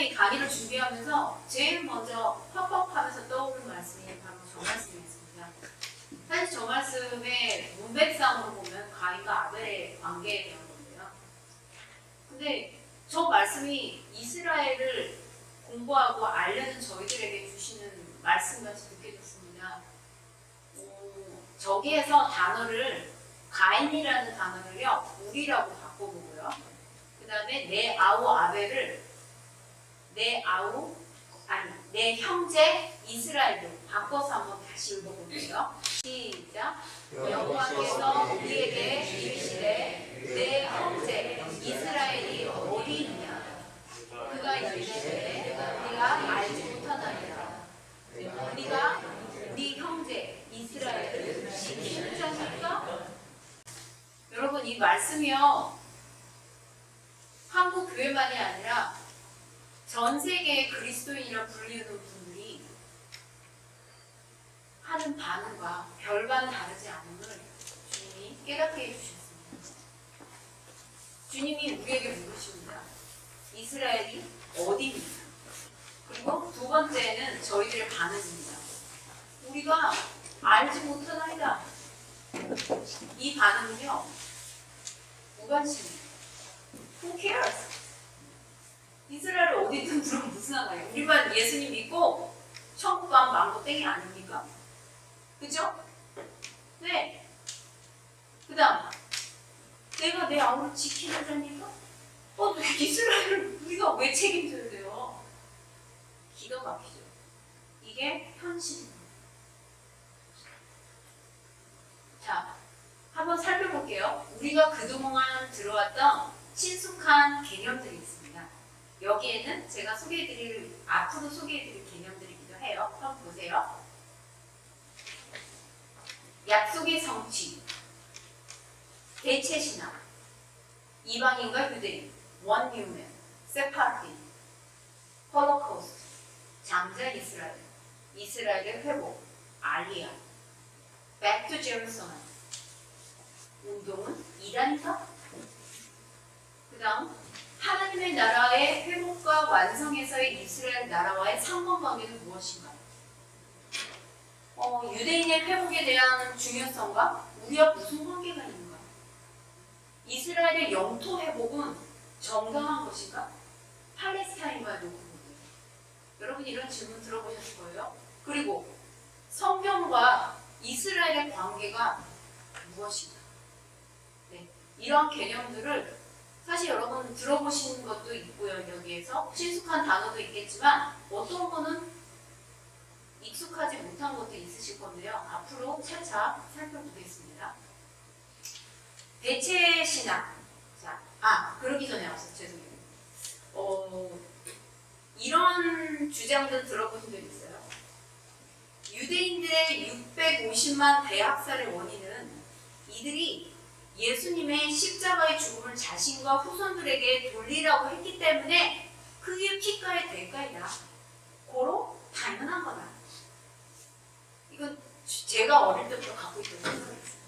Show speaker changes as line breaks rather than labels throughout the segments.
이 강의를 준비하면서 제일 먼저 팝업하면서 떠오른 말씀이 바로 저 말씀이었습니다. 사실 저 말씀의 문맥상으로 보면 가인과 아벨의 관계에 대한 건데요. 근데 저 말씀이 이스라엘을 공부하고 알려는 저희들에게 주시는 말씀같이 느껴졌습니다. 저기에서 단어를 가인이라는 단어를요 우리라고 바꿔보고요. 그 다음에 내 아우 아벨을 내 형제 이스라엘로 바꿔서 한번 다시 읽어볼게요. 시작. 여호와께서 우리에게 이르시되 내 형제 이스라엘이 어디 있느냐. 그가 이르시되 우리가 알지 못하나이다. 우리가 우리 형제 이스라엘을 지키는 자입니까? 여러분 이 말씀이요 한국 교회만이 아니라 전 세계의 그리스도인이라 불리는 분들이 하는 반응과 별반 다르지 않음을 주님이 깨닫게 해주셨습니다. 주님이 우리에게 물으십니다. 이스라엘이 어디입니까? 그리고 두 번째는 저희들의 반응입니다. 우리가 알지 못하나이다. 이 반응은요 무관심입니다. Who cares? 이스라엘 어디 있든 그럼 무슨 상관이에요? 우리만 예수님 믿고 천국 가면 망고 땡이 아닙니까? 그죠? 네. 그 다음 내가 내 아우를 지키는 자니까? 이스라엘을 우리가 왜 책임져야 돼요? 기가 막히죠. 이게 현실입니다. 자, 한번 살펴볼게요. 우리가 그동안 들어왔던 친숙한 개념들이 있습니다. 여기에는 제가 앞으로 소개해드릴 개념들이기도 해요. 한번 보세요. 약속의 성취, 대체신앙, 이방인과 유대인, 원유맨, 세파르틴, 홀로코스트, 장자 이스라엘, 이스라엘의 회복, 알리아, Back to Jerusalem, 운동은 이단이다? 그 다음 하나님의 나라의 회복과 완성에서의 이스라엘 나라와의 상관관계는 무엇인가요? 유대인의 회복에 대한 중요성과 우리와 무슨 관계가 있는가요? 이스라엘의 영토 회복은 정당한 것인가? 팔레스타인과의 노고거든요. 여러분 이런 질문 들어보셨을 거예요. 그리고 성경과 이스라엘의 관계가 무엇인가? 네, 이러한 개념들을 사실 여러분 들어보신 것도 있고요. 여기에서 친숙한 단어도 있겠지만 어떤 거는 익숙하지 못한 것도 있으실 건데요. 앞으로 차차 살펴보겠습니다. 대체 신앙. 자, 그러기 전에 앞서 죄송해요. 이런 주장들 들어보신 적 있어요? 유대인들의 650만 대학살의 원인은 이들이 예수님의 십자가의 죽음을 자신과 후손들에게 돌리라고 했기 때문에 그게 피가의 대가이다. 고로 당연한 거다. 이건 제가 어릴 때부터 갖고 있던 생각이었어요.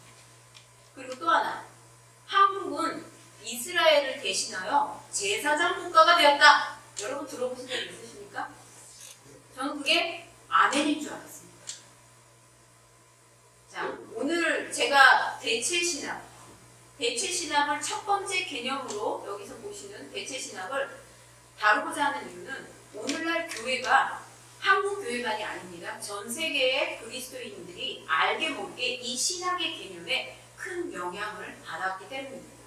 그리고 또 하나, 한국은 이스라엘을 대신하여 제사장 국가가 되었다. 여러분 들어보신 적 있으십니까? 저는 그게 아멘인 줄 알았습니다. 자, 오늘 제가 대체신학을 첫 번째 개념으로 여기서 보시는 대체신학을 다루고자 하는 이유는 오늘날 교회가 한국 교회만이 아닙니다. 전 세계의 그리스도인들이 알게 모르게 이 신학의 개념에 큰 영향을 받았기 때문입니다.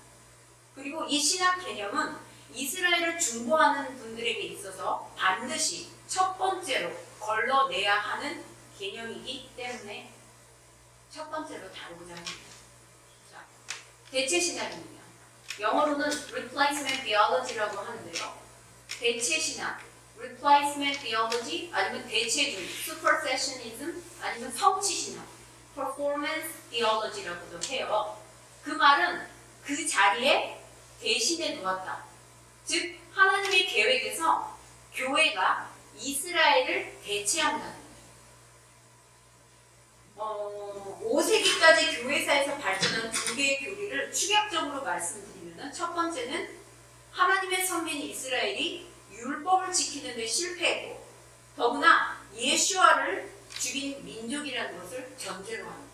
그리고 이 신학 개념은 이스라엘을 중보하는 분들에게 있어서 반드시 첫 번째로 걸러내야 하는 개념이기 때문에 첫 번째로 다루고자 합니다. 자, 대체신학입니다. 영어로는 replacement theology라고 하는데요. 대체신학, replacement theology, 아니면 대체주의, supersessionism, 아니면 성취신학, performance theology라고도 해요. 그 말은 그 자리에 대신해 놓았다. 즉 하나님의 계획에서 교회가 이스라엘을 대체한다는 거예요. 5세기까지 교회사에서 발전한 두 개의 교리를 축약적으로 말씀드리면 첫 번째는 하나님의 선민 이스라엘이 율법을 서로를 지키는 데 실패했고 더구나 예수와를 죽인 민족이라는 것을 전제로 합니다.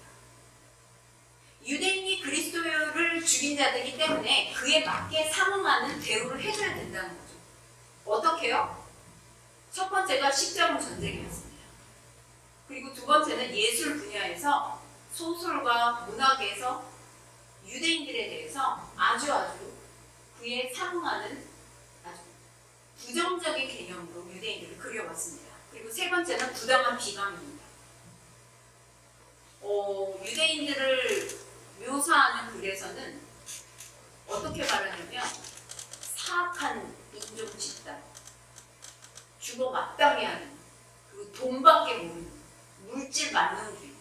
유대인이 그리스도를 죽인 자들이기 때문에 그에 맞게 상응하는 대우를 해줘야 된다는 거죠. 어떻게요? 첫 번째가 십자군 전쟁이었습니다. 그리고 두 번째는 예술 분야에서 소설과 문학에서 유대인들에 대해서 아주 그에 상응하는 아주 부정적인 개념으로 유대인들을 그려왔습니다. 그리고 세 번째는 부당한 비방입니다. 유대인들을 묘사하는 글에서는 어떻게 말하냐면 사악한 인종 집단, 주거 마땅히 하는, 그리고 돈밖에 모르는, 물질 만능주의,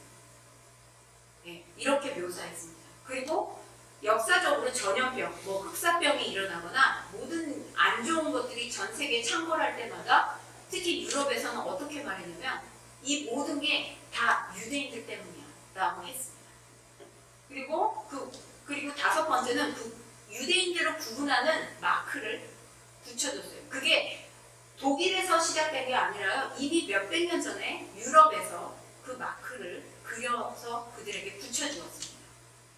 네, 이렇게 묘사했습니다. 그리고 역사적으로 전염병, 흑사병이 일어나거나 모든 안 좋은 것들이 전 세계에 창궐할 때마다 특히 유럽에서는 어떻게 말했냐면 이 모든 게 다 유대인들 때문이야 라고 했습니다. 그리고 다섯 번째는 그 유대인들을 구분하는 마크를 붙여줬어요. 그게 독일에서 시작된 게 아니라 이미 몇백 년 전에 유럽에서 그 마크를 그려서 그들에게 붙여주었습니다.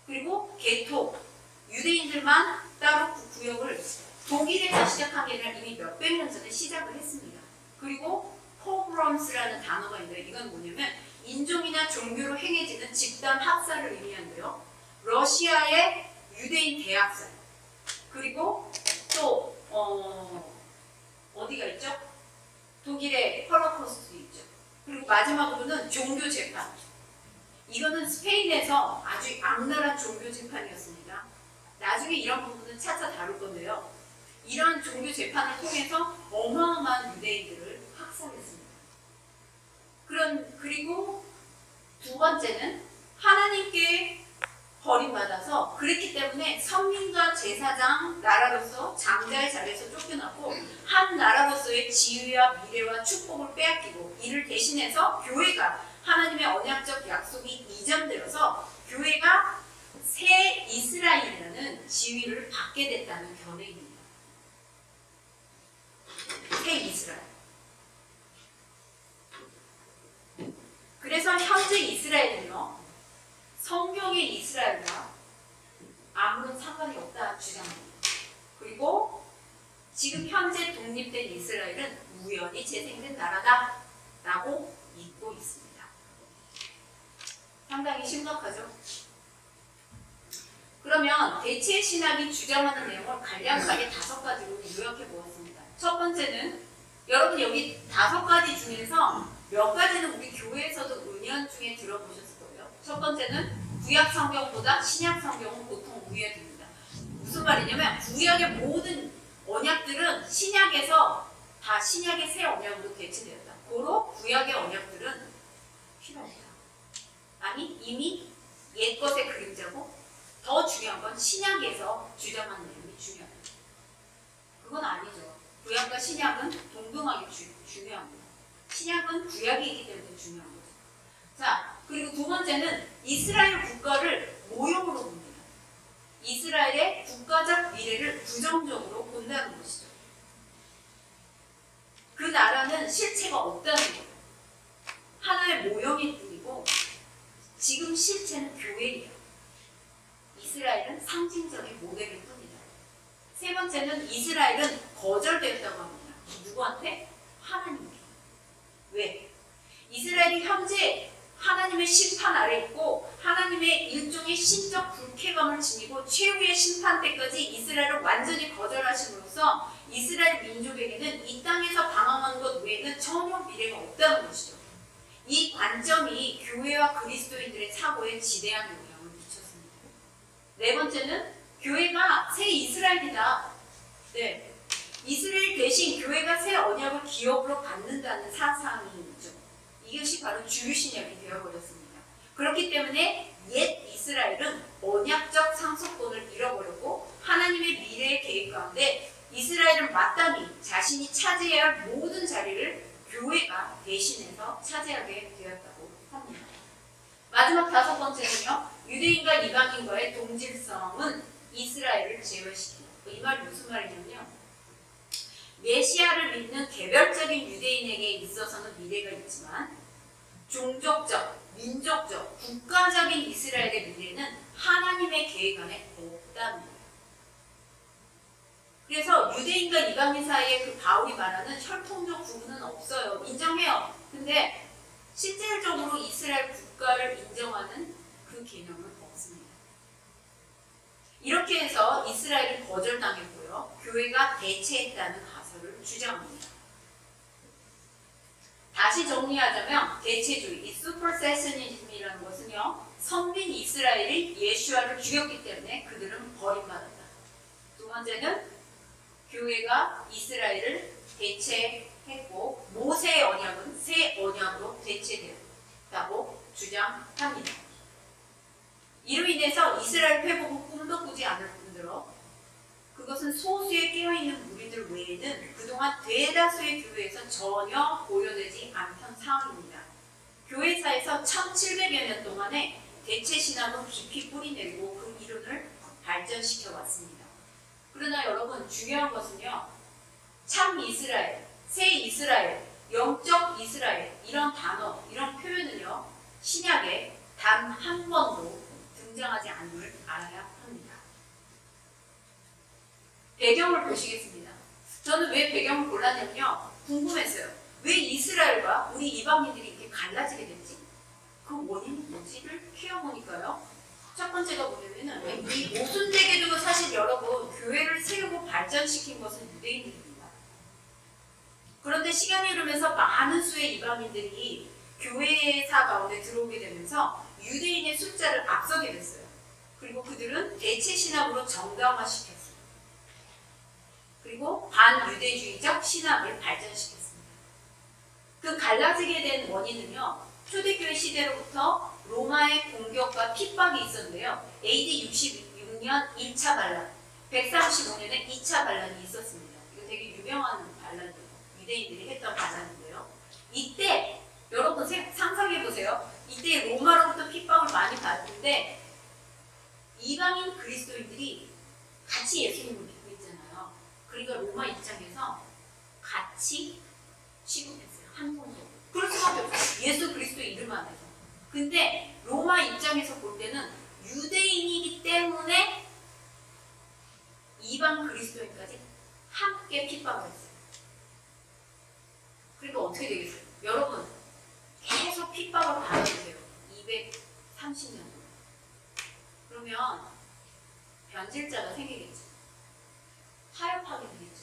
그리고 게토, 유대인들만 따로 그 구역을 독일에서 시작한 게 아니라 이미 몇백 년 전에 시작을 했습니다. 그리고 포그럼스라는 단어가 있는데 이건 뭐냐면 인종이나 종교로 행해지는 집단 학살을 의미하는데요. 러시아의 유대인 대학살, 그리고 또 어디가 있죠? 독일의 홀로코스트 있죠. 그리고 마지막으로는 종교 재판. 이거는 스페인에서 아주 악랄한 종교 재판이었습니다. 나중에 이런 부분은 차차 다룰 건데요. 이런 종교 재판을 통해서 어마어마한 유대인들을 학살했습니다. 그리고 두 번째는 하나님께 버림받아서 그랬기 때문에 선민과 제사장 나라로서 장자의 자리에서 쫓겨났고 한 나라로서의 지위와 미래와 축복을 빼앗기고 이를 대신해서 교회가 하나님의 언약적 약속이 이전되어서 교회가 새 이스라엘이라는 지위를 받게 됐다는 견해입니다. 새 이스라엘. 그래서 현재 이스라엘은요, 성경의 이스라엘과 아무런 상관이 없다 주장합니다. 그리고 지금 현재 독립된 이스라엘은 우연히 재생된 나라다 라고 믿고 있습니다. 상당히 심각하죠? 그러면 대체 신학이 주장하는 내용을 간략하게 5가지로 요약해 보았습니다. 첫 번째는 여러분 여기 5가지 중에서 몇 가지는 우리 교회에서도 은연중에 들어보셨을 거예요. 첫 번째는 구약 성경보다 신약 성경은 보통 우약입니다. 무슨 말이냐면 구약의 모든 언약들은 신약에서 다 신약의 새 언약으로 대체되었다. 고로 구약의 언약들은 필요 없다. 아니 이미 옛 것의 그림자고 더 중요한 건 신약에서 주장하는 내용이 중요하다. 그건 아니죠. 구약과 신약은 동등하게 중요합니다. 신약은 구약이기 때문에 중요한 거죠. 자, 그리고 두 번째는 이스라엘 국가를 모형으로 봅니다. 이스라엘의 국가적 미래를 부정적으로 본다는 것이죠. 그 나라는 실체가 없다는 거예요. 하나의 모형일 뿐이고 지금 실체는 교회예요. 이스라엘은 상징적인 모델일 뿐이다. 세 번째는 이스라엘은 거절되었다고 합니다. 누구한테? 하나님께. 왜? 이스라엘이 현재 하나님의 심판 아래 있고 하나님의 일종의 신적 불쾌감을 지니고 최후의 심판 때까지 이스라엘을 완전히 거절하심으로써 이스라엘 민족에게는 이 땅에서 방황하는 것 외에는 전혀 미래가 없다는 것이죠. 이 관점이 교회와 그리스도인들의 사고에 지대한 영향을 미쳤습니다. 네 번째는 교회가 새 이스라엘이다. 네. 이스라엘 대신 교회가 새 언약을 기업으로 받는다는 사상이죠. 이것이 바로 주유신약이 되어버렸습니다. 그렇기 때문에 옛 이스라엘은 언약적 상속권을 잃어버렸고 하나님의 미래의 계획 가운데 이스라엘은 마땅히 자신이 차지해야 할 모든 자리를 교회가 대신해서 차지하게 되었다고 합니다. 마지막 5번째는요. 유대인과 이방인과의 동질성은 이스라엘을 제외시킨다. 이 말이 무슨 말이냐면요. 메시아를 믿는 개별적인 유대인에게 있어서는 미래가 있지만 종족적, 민족적, 국가적인 이스라엘의 미래는 하나님의 계획 안에 없다는 거예요. 그래서 유대인과 이방인 사이에 그 바울이 말하는 혈통적 구분은 없어요. 인정해요. 근데 실질적으로 이스라엘 국가를 인정하는 그 개념은 없습니다. 이렇게 해서 이스라엘은 거절당했고요. 교회가 대체했다는 가설을 주장합니다. 다시 정리하자면 대체주의, 이 슈퍼세셔니즘이라는 것은요. 선민 이스라엘이 예수아를 죽였기 때문에 그들은 버림받았다. 두 번째는 교회가 이스라엘을 대체했고 모세의 언약은 새 언약으로 대체되었다고 주장합니다. 이로 인해서 이스라엘 회복은 꿈도 꾸지 않을 뿐더러 그것은 소수의 깨어있는 무리들 외에는 그동안 대다수의 교회에서 전혀 보여되지 않던 상황입니다. 교회사에서 1700여 년 동안에 대체 신학은 깊이 뿌리내리고 그 이론을 발전시켜 왔습니다. 그러나 여러분 중요한 것은요. 참 이스라엘, 새 이스라엘, 영적 이스라엘 이런 단어, 이런 표현은요. 신약에 단 한 번도 등장하지 않음을 알아야 합니다. 배경을 보시겠습니다. 저는 왜 배경을 골랐냐면요. 궁금했어요. 왜 이스라엘과 우리 이방인들이 이렇게 갈라지게 됐지? 그 원인이 뭔지를 키워보니까요. 첫 번째가 뭐냐면은 이 모순되게도 사실 여러분 교회를 세우고 발전시킨 것은 유대인들입니다. 그런데 시간이 흐르면서 많은 수의 이방인들이 교회사 가운데 들어오게 되면서 유대인의 숫자를 앞서게 됐어요. 그리고 그들은 대체 신학으로 정당화시켰어요. 그리고 반유대주의적 신학을 발전시켰습니다. 그 갈라지게 된 원인은요. 초대교회 시대로부터 로마의 공격과 핍박이 있었는데요. AD 66년 1차 반란, 135년에 2차 반란이 있었습니다. 이거 되게 유명한 반란이에요. 유대인들이 했던 반란인데요. 이때 여러분 상상해보세요. 이때 로마로부터 핍박을 많이 받는데 이방인 그리스도인들이 같이 예수님을 믿고 있잖아요. 그러니까 로마 입장에서 같이 취급했어요. 한 공동. 그럴 수밖에 없어요. 예수 그리스도 이름 안에서. 근데 로마 입장에서 볼 때는 유대인이기 때문에 이방 그리스도인까지 함께 핍박을 했어요. 그러니까 어떻게 되겠어요? 여러분 계속 핍박을 받아주세요. 230년. 그러면 변질자가 생기겠죠. 타협하게 되겠죠.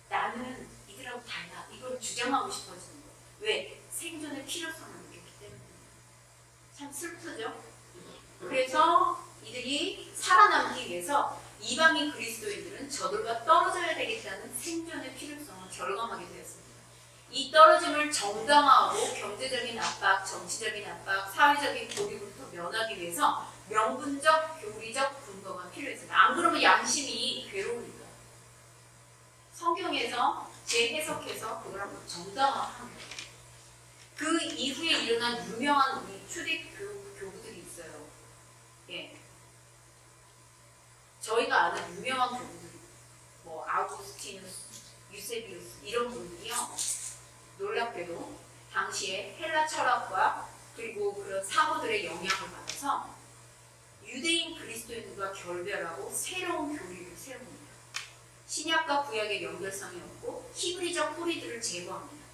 나는 이들하고 달라. 이걸 주장하고 싶어지는 거예요. 왜? 생존의 필요성을 느꼈기 때문에. 참 슬프죠? 그래서 이들이 살아남기 위해서 이방인 그리스도인들은 저들과 떨어져야 되겠다는 생존의 필요성을 절감하게 되었습니다. 이 떨어짐을 정당화하고 경제적인 압박, 정치적인 압박, 사회적인 고립으로부터 면하기 위해서 명분적, 교리적 근거가 필요했습니다. 안 그러면 양심이 괴로우니까. 성경에서 재해석해서 그걸 한번 정당화합니다. 그 이후에 일어난 유명한 우리 초대교부들이 있어요. 예. 저희가 아는 유명한 교부들, 뭐 아우구스티누스, 유세비우스 이런 분들이요. 놀랍게도 당시에 헬라 철학과 그리고 그런 사고들의 영향을 받아서 유대인 그리스도인들과 결별하고 새로운 교리를 세웁니다. 신약과 구약의 연결성이 없고 히브리적 뿌리들을 제거합니다.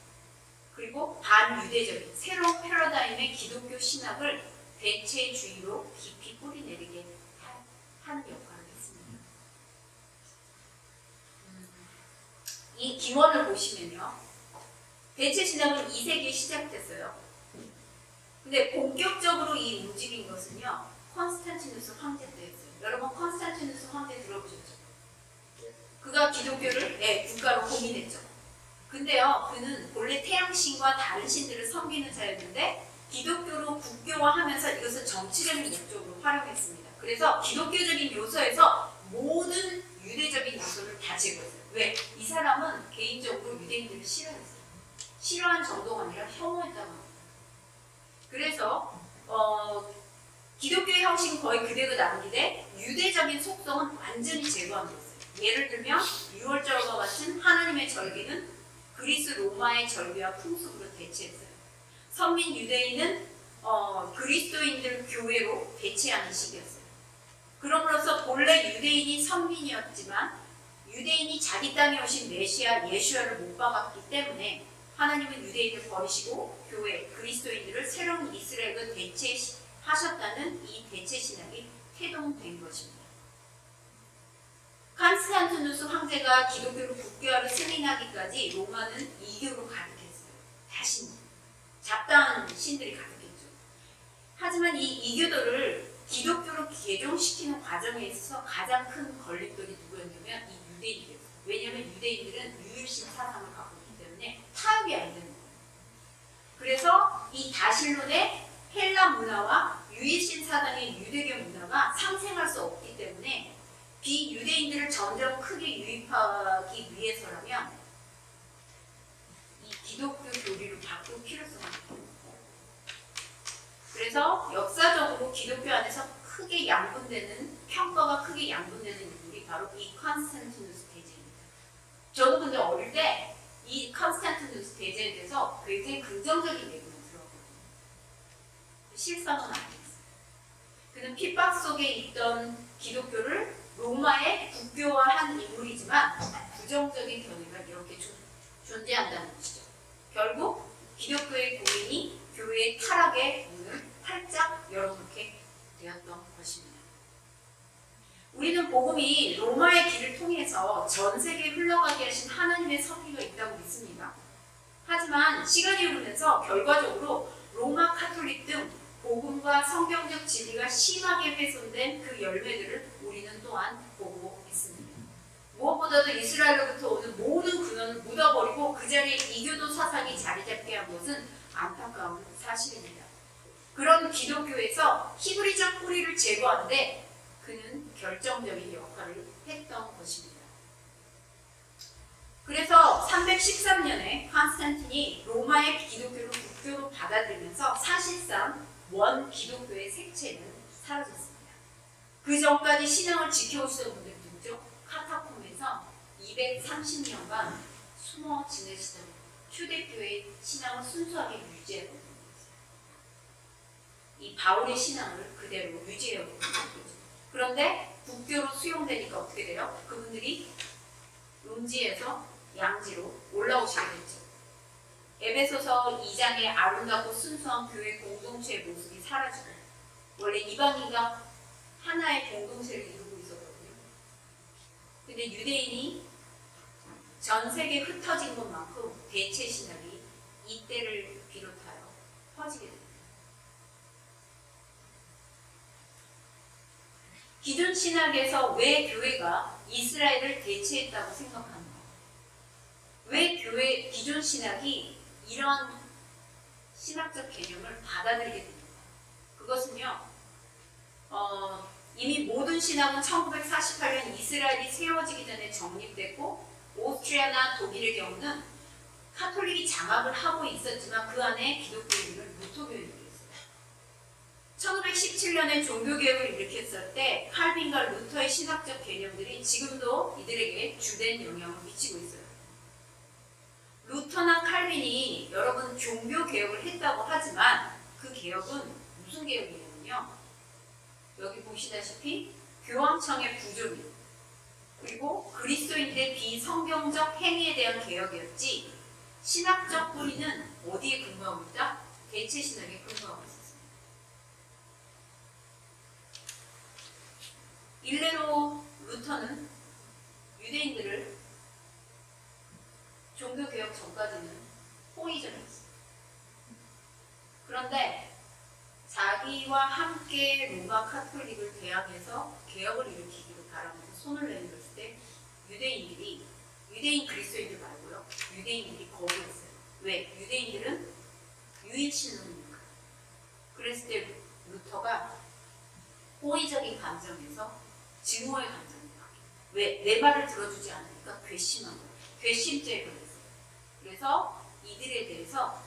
그리고 반유대적인 새로운 패러다임의 기독교 신학을 대체주의로 깊이 뿌리내리게 하는 역할을 했습니다. 이 기원을 보시면요. 대체 신학은 2세기에 시작됐어요. 근데 본격적으로 이 움직인 것은요. 콘스탄티누스 황제 때였어요. 여러분 콘스탄티누스 황제 들어보셨죠? 그가 기독교를 국가로 공인했죠. 근데요. 그는 본래 태양신과 다른 신들을 섬기는 자였는데 기독교로 국교화하면서 이것을 정치적인 목적으로 활용했습니다. 그래서 기독교적인 요소에서 모든 유대적인 요소를 다 제거했어요. 왜? 이 사람은 개인적으로 유대인들을 싫어했어요. 싫어한 정도가 아니라 혐오했다고 합니다. 그래서 기독교의 형식은 거의 그대로 남기되 유대적인 속성은 완전히 제거한 거였어요. 예를 들면 유월절과 같은 하나님의 절기는 그리스 로마의 절기와 풍습으로 대체했어요. 선민 유대인은 그리스도인들 교회로 대체하는 시기였어요. 그럼으로써 본래 유대인이 선민이었지만 유대인이 자기 땅에 오신 메시아 예수야를 못 박았기 때문에 하나님은 유대인을 버리시고 교회 그리스도인들을 새로운 이스라엘로 대체하셨다는 이 대체 신학이 태동된 것입니다. 칸스탄티누스 황제가 기독교를 국교화로 승인하기까지 로마는 이교로 가득했어요. 다시 잡다한 신들이 가득했죠. 하지만 이 이교도를 기독교로 개종시키는 과정에 있어서 가장 큰 걸림돌이 누구였냐면 이 유대인들이었어요. 왜냐하면 유대인들은 유일신 사상을 갖고 있기 때문에 타협이 안 되는 거예요. 그래서 이 다실론의 헬라 문화와 유일신 사상의 유대교 문화가 상생할 수 없기 때문에 비유대인들을 점점 크게 유입하기 위해서라면 이 기독교 교리를 바꿀 필요성이 있습니다. 그래서 역사적으로 기독교 안에서 크게 양분되는 평가가 크게 양분되는 인물이 바로 이 콘스탄티누스 대제입니다. 저도 근데 어릴 때 이 콘스탄티누스 대제에 대해서 굉장히 긍정적인 얘기만 들었거든요. 실상은 아니었어요. 그는 핍박 속에 있던 기독교를 로마에 국교화한 인물이지만 부정적인 견해가 이렇게 존재한다는 것이죠. 결국 기독교의 고인이 교회의 타락의 문을 활짝 열어놓게 되었던 것입니다. 우리는 복음이 로마의 길을 통해서 전 세계에 흘러가게 하신 하나님의 섭리가 있다고 믿습니다. 하지만 시간이 흐르면서 결과적으로 로마 카톨릭 등 복음과 성경적 진리가 심하게 훼손된 그 열매들을 우리는 또한 보고 있습니다. 무엇보다도 이스라엘로부터 오는 모든 근원을 묻어버리고 그 자리에 이교도 사상이 자리 잡게 한 것은 안타까운 사실입니다. 그런 기독교에서 히브리적 뿌리를 제거하는데 그는 결정적인 역할을 했던 것입니다. 그래서 313년에 콘스탄틴이 로마의 기독교를 국교로 받아들이면서 사실상 원 기독교의 색채는 사라졌습니다. 그 전까지 신앙을 지켜오시던 분들이 누구죠? 카타콤에서 230년간 숨어 지내시던 초대교회의 신앙을 순수하게 유지해온 분들이었어요. 이 바울의 신앙을 그대로 유지해온 분들이죠. 그런데 국교로 수용되니까 어떻게 돼요? 그분들이 음지에서 양지로 올라오시게 됐죠. 에베소서 2장의 아름답고 순수한 교회 공동체의 모습이 사라지고 원래 이방인과 하나의 공동체를 이루고 있었거든요. 근데 유대인이 전 세계에 흩어진 것만큼 대체 신학이 이때를 비롯하여 퍼지게 됩니다. 기존 신학에서 왜 교회가 이스라엘을 대체했다고 생각하는가? 왜 기존 신학이 이런 신학적 개념을 받아들이게 됩니까? 그것은요, 이미 모든 신학은 1948년 이스라엘이 세워지기 전에 정립됐고, 오스트리아나 독일의 경우는 카톨릭이 장악을 하고 있었지만 그 안에 기독교인을 무토교인으로 했어요. 1917년에 종교개혁을 일으켰을 때 칼빈과 루터의 신학적 개념들이 지금도 이들에게 주된 영향을 미치고 있어요. 루터나 칼빈이 여러분 종교개혁을 했다고 하지만 그 개혁은 무슨 개혁이냐면요. 여기 보시다시피 교황청의 부조리 그리고 그리스도인들의 비성경적 행위에 대한 개혁이었지 신학적 뿌리는 어디에 근거하고 있다? 대체 신학에 근거하고 있었습니다. 일례로 루터는 유대인들을 종교개혁 전까지는 포위전이었어요. 그런데 자기와 함께 로마 카톨릭을 대항해서 개혁을 일으키기를 바라면서 손을 내밀었을 때 유대인 그리스도인들 말고요. 유대인들이 거부했어요. 왜? 유대인들은 유일신론이니까. 그랬을 때 루터가 호의적인 감정에서 증오의 감정이 바뀌어요. 왜? 내 말을 들어주지 않으니까 괘씸한 거예요. 괘씸죄에 걸렸어요. 그래서 이들에 대해서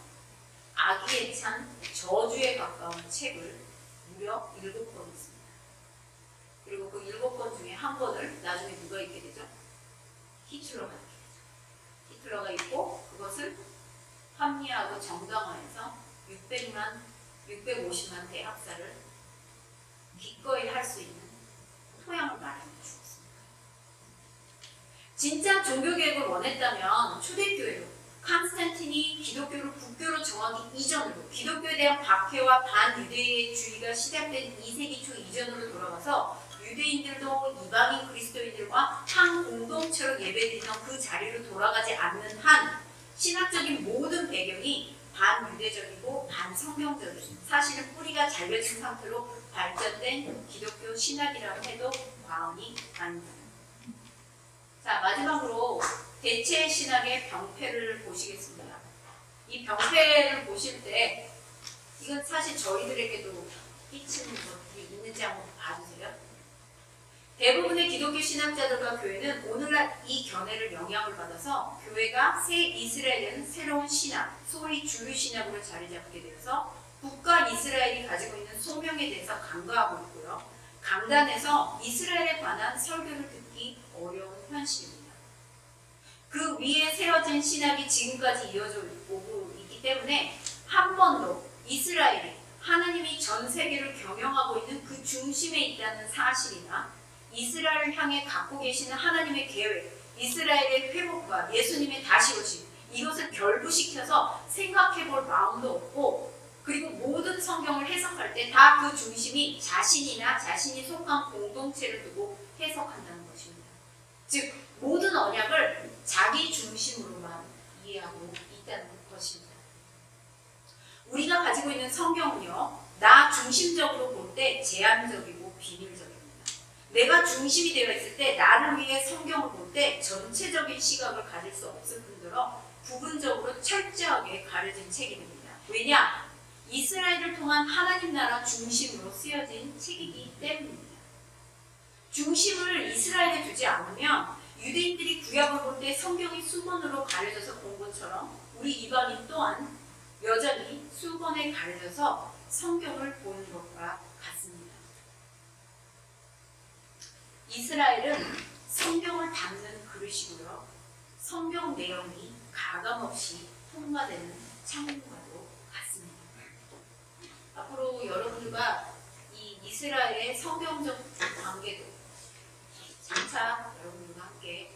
악의에 찬 저주에 가까운 책을 무려 7권 있습니다. 그리고 그 7권 중에 한 권을 나중에 누가 읽게 되죠? 히틀러가 있죠. 히틀러가 있고 그것을 합리화하고 정당화해서 650만 대학살을 기꺼이 할 수 있는 토양을 마련해 주었습니다. 진짜 종교개혁을 원했다면 초대교회로 칸스탄틴이 기독교를 국교로 정하기 이전으로 기독교에 대한 박해와 반유대주의가 시작된 2세기 초 이전으로 돌아가서 유대인들도 이방인 그리스도인들과 한 공동체로 예배드리던 그 자리로 돌아가지 않는 한 신학적인 모든 배경이 반유대적이고 반성경적인 사실은 뿌리가 잘려진 상태로 발전된 기독교 신학이라고 해도 과언이 아닙니다. 자, 마지막으로 대체 신학의 병폐를 보시겠습니다. 이 병폐를 보실 때 이건 사실 저희들에게도 끼치는 것들이 있는지 한번 봐주세요. 대부분의 기독교 신학자들과 교회는 오늘날 이 견해를 영향을 받아서 교회가 새 이스라엘은 새로운 신학, 소위 주류 신학으로 자리 잡게 되어서 국가 이스라엘이 가지고 있는 소명에 대해서 간과하고 있고요. 강단에서 이스라엘에 관한 설교를 듣기 어려운 현실입니다. 그 위에 세워진 신학이 지금까지 이어져 오고 있기 때문에 한 번도 이스라엘이 하나님이 전 세계를 경영하고 있는 그 중심에 있다는 사실이나 이스라엘을 향해 갖고 계시는 하나님의 계획, 이스라엘의 회복과 예수님의 다시 오심, 이것을 결부시켜서 생각해 볼 마음도 없고, 그리고 모든 성경을 해석할 때 다 그 중심이 자신이나 자신이 속한 공동체를 두고 해석한다는 것입니다. 즉 모든 언약을 자기 중심으로만 이해하고 있다는 것입니다. 우리가 가지고 있는 성경은요, 나 중심적으로 볼 때 제한적이고 비밀적입니다. 내가 중심이 되어 있을 때 나를 위해 성경을 볼 때 전체적인 시각을 가질 수 없을 뿐더러 부분적으로 철저하게 가려진 책입니다. 왜냐? 이스라엘을 통한 하나님 나라 중심으로 쓰여진 책이기 때문입니다. 중심을 이스라엘에 두지 않으면 유대인들이 구약을 볼 때 성경이 수번으로 가려져서 본 것처럼 우리 이방인 또한 여전히 수번에 가려져서 성경을 보는 것과 같습니다. 이스라엘은 성경을 담는 그릇이고요. 성경 내용이 가감없이 통과되는 창문과도 같습니다. 앞으로 여러분들과 이 이스라엘의 성경적 관계도 장차 여러분들과 함께